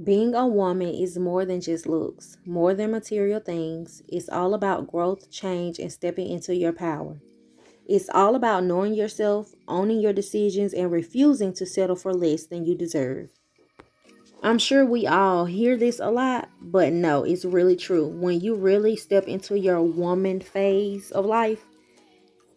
Being a woman is more than just looks, more than material things. It's all about growth, change, and stepping into your power. It's all about knowing yourself, owning your decisions, and refusing to settle for less than you deserve. I'm sure we all hear this a lot, but no, it's really true. When you really step into your woman phase of life,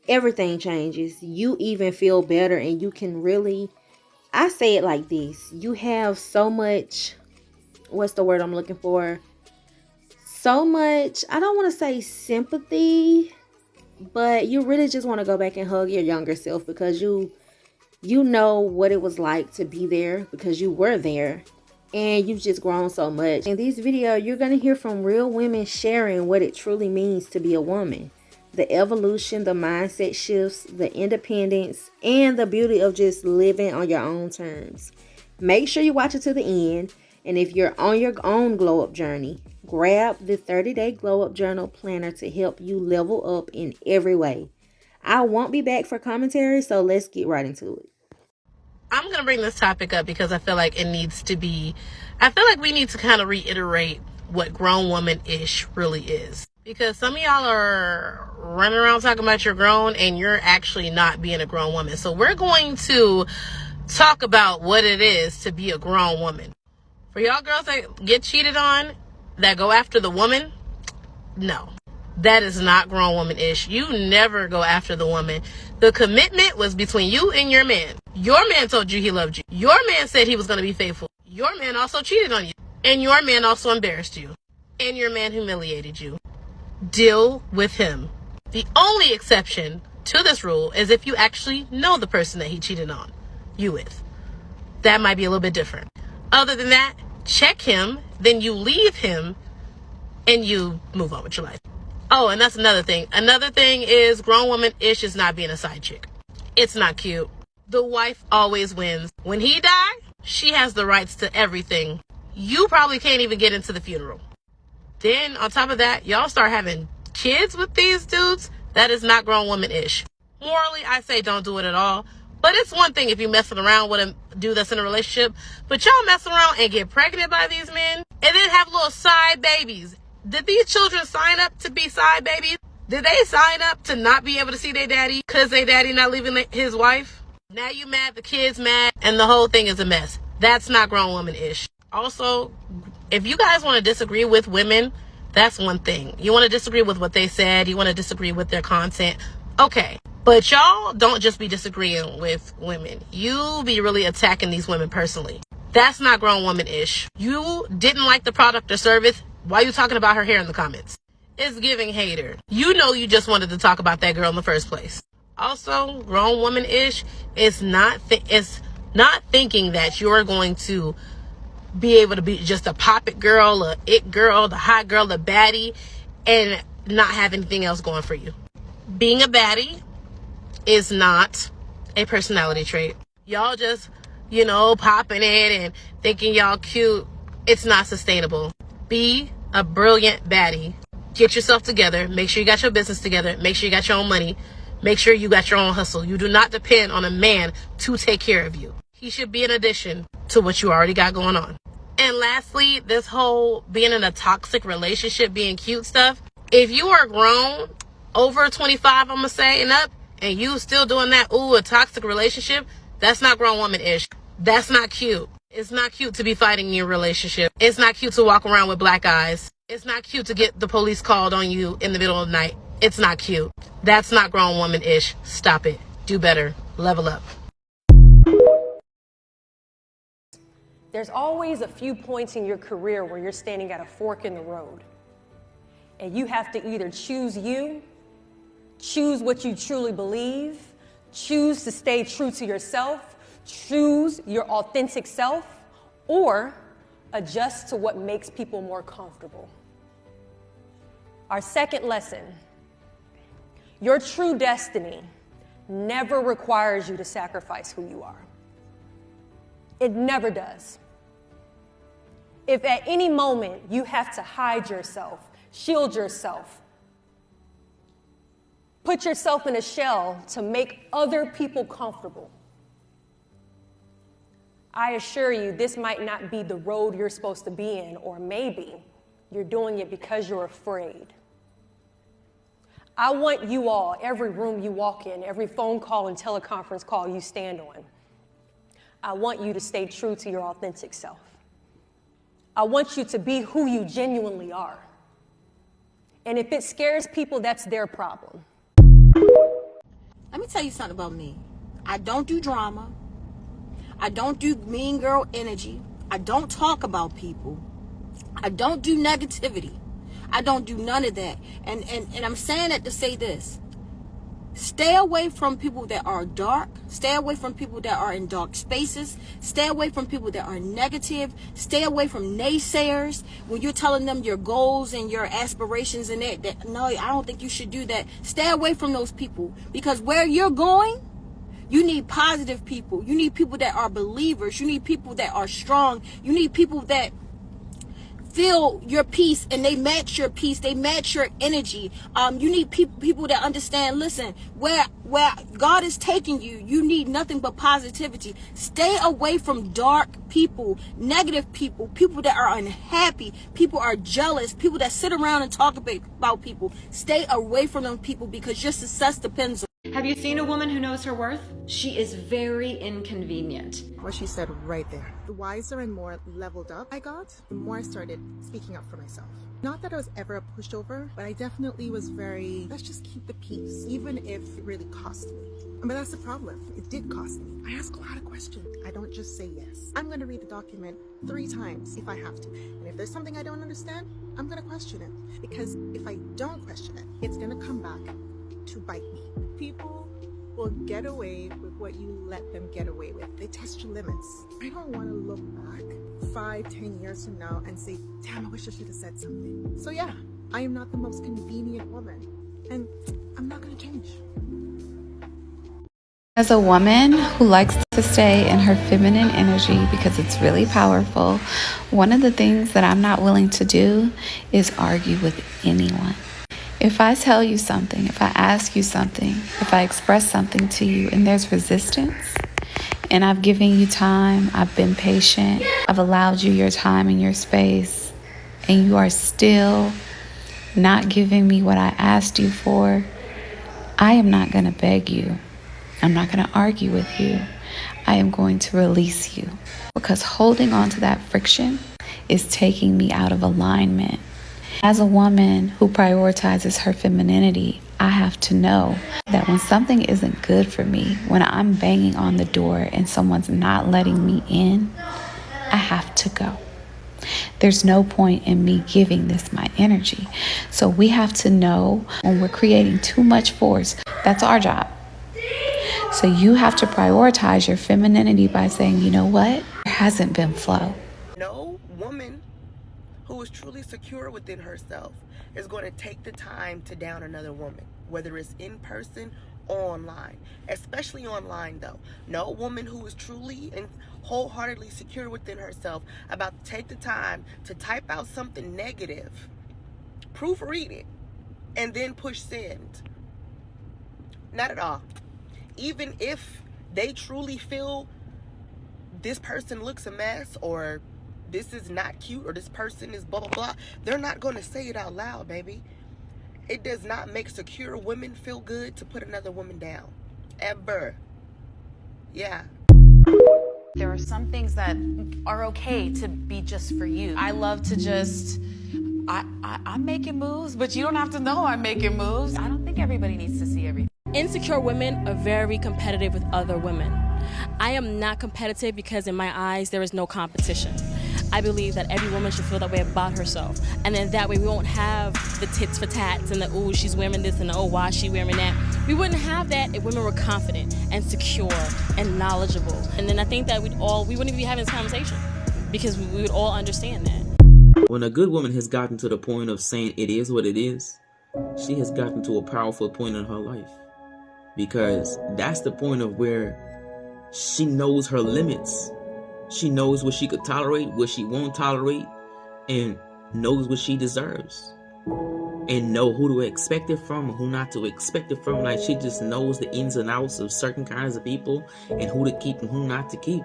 everything changes. You even feel better, and you can really, I say it like this, you have so much, what's the word I'm looking for? So much, I don't want to say sympathy, but you really just want to go back and hug your younger self because you know what it was like to be there because you were there, and you've just grown so much. In this video, you're going to hear from real women sharing what it truly means to be a woman, the evolution, the mindset shifts, the independence, and the beauty of just living on your own terms. Make sure you watch it to the end. And if you're on your own glow up journey, grab the 30-day glow up journal planner to help you level up in every way. I won't be back for commentary, so let's get right into it. I'm going to bring this topic up because I feel like I feel like we need to kind of reiterate what grown woman-ish really is. Because some of y'all are running around talking about you're grown and you're actually not being a grown woman. So we're going to talk about what it is to be a grown woman. For y'all girls that get cheated on, that go after the woman, no. That is not grown woman-ish. You never go after the woman. The commitment was between you and your man. Your man told you he loved you. Your man said he was going to be faithful. Your man also cheated on you. And your man also embarrassed you. And your man humiliated you. Deal with him. The only exception to this rule is if you actually know the person that he cheated on you with. That might be a little bit different. Other than that, check him, then you leave him, and you move on with your life. Oh, and that's another thing. Another thing is grown woman-ish is not being a side chick. It's not cute. The wife always wins. When he died, she has the rights to everything. You probably can't even get into the funeral. Then, on top of that, y'all start having kids with these dudes. That is not grown woman-ish. Morally, I say don't do it at all. But it's one thing if you're messing around with a dude that's in a relationship. But y'all messing around and get pregnant by these men and then have little side babies. Did these children sign up to be side babies? Did they sign up to not be able to see their daddy because their daddy not leaving his wife? Now you mad, the kid's mad, and the whole thing is a mess. That's not grown woman-ish. Also, if you guys want to disagree with women, that's one thing. You want to disagree with what they said. You want to disagree with their content. Okay. But y'all don't just be disagreeing with women. You be really attacking these women personally. That's not grown woman-ish. You didn't like the product or service. Why are you talking about her hair in the comments? It's giving hater. You know you just wanted to talk about that girl in the first place. Also, grown woman-ish is not thinking that you're going to be able to be just a pop-it girl, a it girl, the hot girl, the baddie, and not have anything else going for you. Being a baddie is not a personality trait. Y'all just, popping it and thinking y'all cute. It's not sustainable. Be a brilliant baddie. Get yourself together. Make sure you got your business together. Make sure you got your own money. Make sure you got your own hustle. You do not depend on a man to take care of you. He should be an addition to what you already got going on. And lastly, this whole being in a toxic relationship, being cute stuff. If you are grown, over 25, I'm going to say, and up, and you still doing that, a toxic relationship, that's not grown woman-ish. That's not cute. It's not cute to be fighting in your relationship. It's not cute to walk around with black eyes. It's not cute to get the police called on you in the middle of the night. It's not cute. That's not grown woman-ish. Stop it. Do better. Level up. There's always a few points in your career where you're standing at a fork in the road. And you have to either choose what you truly believe, choose to stay true to yourself, choose your authentic self, or adjust to what makes people more comfortable. Our second lesson, your true destiny never requires you to sacrifice who you are. It never does. If at any moment you have to hide yourself, shield yourself, put yourself in a shell to make other people comfortable, I assure you, this might not be the road you're supposed to be in, or maybe you're doing it because you're afraid. I want you all, every room you walk in, every phone call and teleconference call you stand on, I want you to stay true to your authentic self. I want you to be who you genuinely are. And if it scares people, that's their problem. Let me tell you something about me. I don't do drama. I don't do mean girl energy. I don't talk about people. I don't do negativity. I don't do none of that. And I'm saying that to say this. Stay away from people that are dark. Stay away from people that are in dark spaces. Stay away from people that are negative. Stay away from naysayers. When you're telling them your goals and your aspirations and that no, I don't think you should do that. Stay away from those people, because where you're going, you need positive people. You need people that are believers. You need people that are strong. You need people that feel your peace and they match your peace. They match your energy. You need people that understand, listen, where God is taking you, you need nothing but positivity. Stay away from dark people, negative people, people that are unhappy, people are jealous, people that sit around and talk about people. Stay away from them people, because your success depends on. Have you seen a woman who knows her worth? She is very inconvenient. What she said right there. The wiser and more leveled up I got, the more I started speaking up for myself. Not that I was ever a pushover, but I definitely was very, let's just keep the peace, even if it really cost me. But that's the problem. It did cost me. I ask a lot of questions. I don't just say yes. I'm going to read the document 3 times if I have to. And if there's something I don't understand, I'm going to question it. Because if I don't question it, it's going to come back to bite me. People will get away with what you let them get away with. They test your limits. I don't want to look back 5-10 years from now and say, damn, I wish I should have said something. So yeah, I am not the most convenient woman, and I'm not going to change. As a woman who likes to stay in her feminine energy because it's really powerful, one of the things that I'm not willing to do is argue with anyone. If I tell you something, if I ask you something, if I express something to you and there's resistance, and I've given you time, I've been patient, I've allowed you your time and your space, and you are still not giving me what I asked you for, I am not going to beg you. I'm not going to argue with you. I am going to release you, because holding on to that friction is taking me out of alignment. As a woman who prioritizes her femininity, I have to know that when something isn't good for me, when I'm banging on the door and someone's not letting me in, I have to go. There's no point in me giving this my energy. So we have to know when we're creating too much force, that's our job. So you have to prioritize your femininity by saying, you know what? There hasn't been flow. No woman who is truly secure within herself is going to take the time to down another woman, whether it's in person or online, especially online though. No woman who is truly and wholeheartedly secure within herself about to take the time to type out something negative, proofread it, and then push send. Not at all. Even if they truly feel this person looks a mess, or this is not cute, or this person is blah, blah, blah, they're not going to say it out loud, baby. It does not make secure women feel good to put another woman down. Ever. Yeah. There are some things that are okay to be just for you. I love to just, I'm making moves, but you don't have to know I'm making moves. I don't think everybody needs to see everything. Insecure women are very competitive with other women. I am not competitive because in my eyes there is no competition. I believe that every woman should feel that way about herself. And then that way we won't have the tits for tats and the, oh, she's wearing this and the, oh, why is she wearing that? We wouldn't have that if women were confident and secure and knowledgeable. And then I think that we wouldn't be having this conversation because we would all understand that. When a good woman has gotten to the point of saying it is what it is, she has gotten to a powerful point in her life. Because that's the point of where she knows her limits. She knows what she could tolerate, what she won't tolerate, and knows what she deserves. And know who to expect it from and who not to expect it from. Like, she just knows the ins and outs of certain kinds of people and who to keep and who not to keep.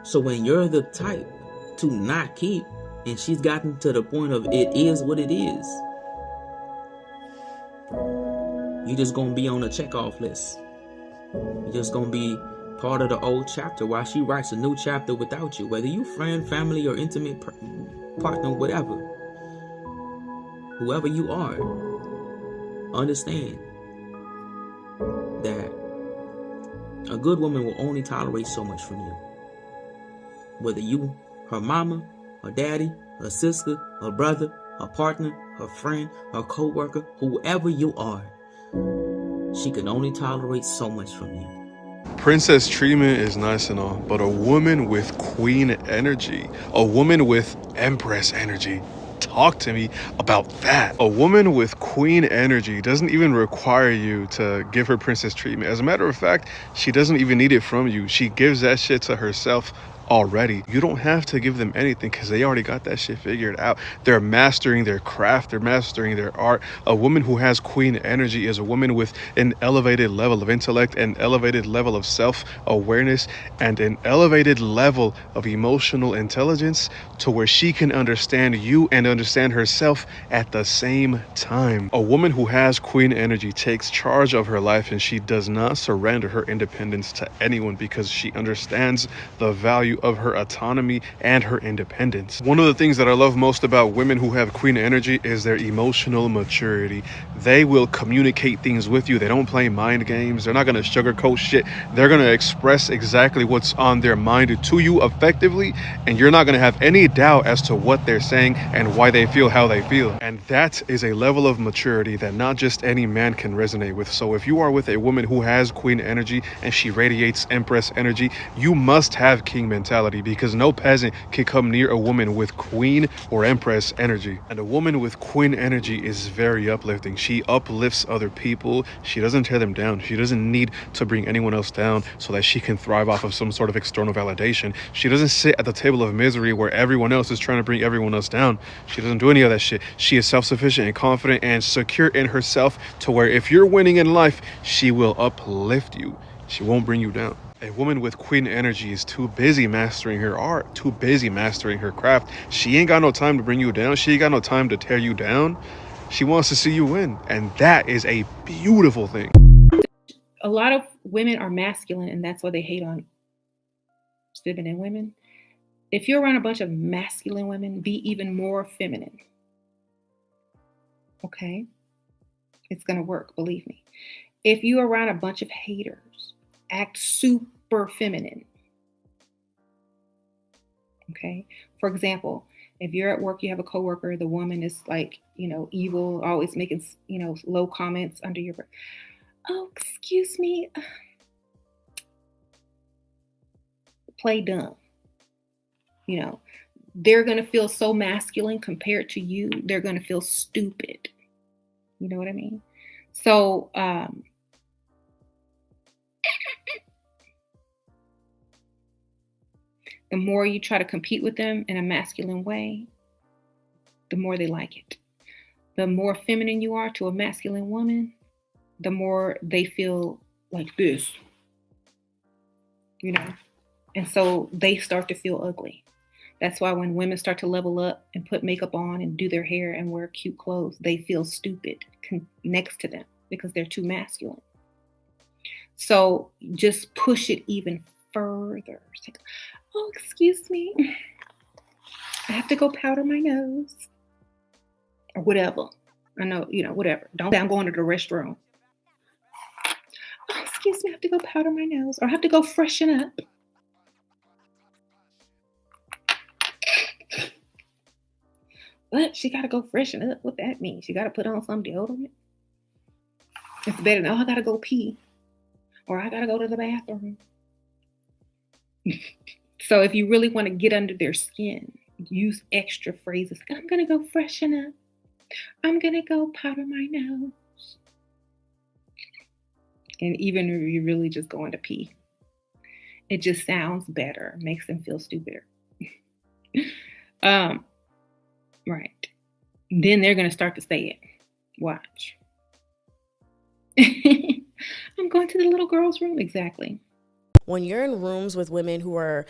So when you're the type to not keep, and she's gotten to the point of it is what it is, you just gonna be on a checkoff list. You're just gonna be part of the old chapter while she writes a new chapter without you, whether you friend, family, or intimate partner, whatever. Whoever you are, understand that a good woman will only tolerate so much from you. Whether you, her mama, her daddy, her sister, her brother, her partner, her friend, her co-worker, whoever you are, she can only tolerate so much from you. Princess treatment is nice and all, but a woman with queen energy, a woman with empress energy, talk to me about that. A woman with queen energy doesn't even require you to give her princess treatment. As a matter of fact, she doesn't even need it from you. She gives that shit to herself already. You don't have to give them anything because they already got that shit figured out. They're mastering their craft. They're mastering their art. A woman who has queen energy is a woman with an elevated level of intellect, an elevated level of self-awareness, and an elevated level of emotional intelligence to where she can understand you and understand herself at the same time. A woman who has queen energy takes charge of her life, and she does not surrender her independence to anyone because she understands the value of her autonomy and her independence. One of the things that I love most about women who have queen energy is their emotional maturity. They will communicate things with you. They don't play mind games. They're not going to sugarcoat shit. They're going to express exactly what's on their mind to you effectively, and you're not going to have any doubt as to what they're saying and why they feel how they feel. And that is a level of maturity that not just any man can resonate with. So if you are with a woman who has queen energy and she radiates empress energy, you must have king mentality, because no peasant can come near a woman with queen or empress energy. And a woman with queen energy is very uplifting. She uplifts other people. She doesn't tear them down. She doesn't need to bring anyone else down so that she can thrive off of some sort of external validation. She doesn't sit at the table of misery where everyone else is trying to bring everyone else down. She doesn't do any of that shit. She is self-sufficient and confident and secure in herself to where if you're winning in life, she will uplift you. She won't bring you down. A woman with queen energy is too busy mastering her art, too busy mastering her craft. She ain't got no time to bring you down. She ain't got no time to tear you down. She wants to see you win. And that is a beautiful thing. A lot of women are masculine, and that's why they hate on feminine women. If you're around a bunch of masculine women, be even more feminine. Okay? It's going to work, believe me. If you're around a bunch of haters, act super feminine. Okay? For example, if you're at work, you have a coworker, the woman is like, evil, always making, low comments under your breath. Oh, excuse me. Play dumb. They're going to feel so masculine compared to you. They're going to feel stupid. You know what I mean? So, the more you try to compete with them in a masculine way, the more they like it. The more feminine you are to a masculine woman, the more they feel like this, and so they start to feel ugly. That's why when women start to level up and put makeup on and do their hair and wear cute clothes, they feel stupid next to them because they're too masculine. So just push it even further. Like, oh, excuse me. I have to go powder my nose. Or whatever. I know, whatever. Don't say I'm going to the restroom. Oh, excuse me, I have to go powder my nose. Or I have to go freshen up. But she got to go freshen up. What that means? She got to put on some deodorant. It's better than, I got to go pee. Or I got to go to the bathroom. So if you really want to get under their skin, use extra phrases. I'm going to go freshen up. I'm going to go powder my nose. And even if you're really just going to pee, it just sounds better, makes them feel stupider. Right. Then they're going to start to say it. Watch. I'm going to the little girl's room. Exactly. When you're in rooms with women who are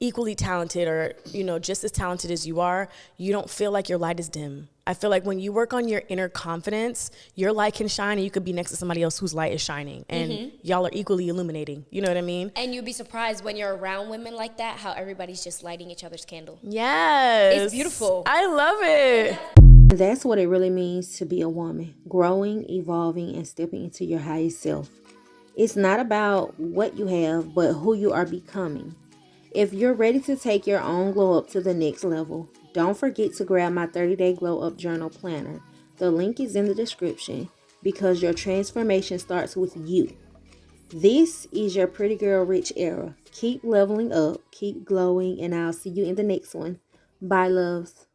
equally talented or, just as talented as you are, you don't feel like your light is dim. I feel like when you work on your inner confidence, your light can shine and you could be next to somebody else whose light is shining. And y'all are equally illuminating. You know what I mean? And you'd be surprised when you're around women like that, how everybody's just lighting each other's candle. Yes. It's beautiful. I love it. That's what it really means to be a woman. Growing, evolving, and stepping into your highest self. It's not about what you have, but who you are becoming. If you're ready to take your own glow up to the next level, don't forget to grab my 30-day Glow Up Journal Planner. The link is in the description because your transformation starts with you. This is your Pretty Girl Rich era. Keep leveling up, keep glowing, and I'll see you in the next one. Bye, loves.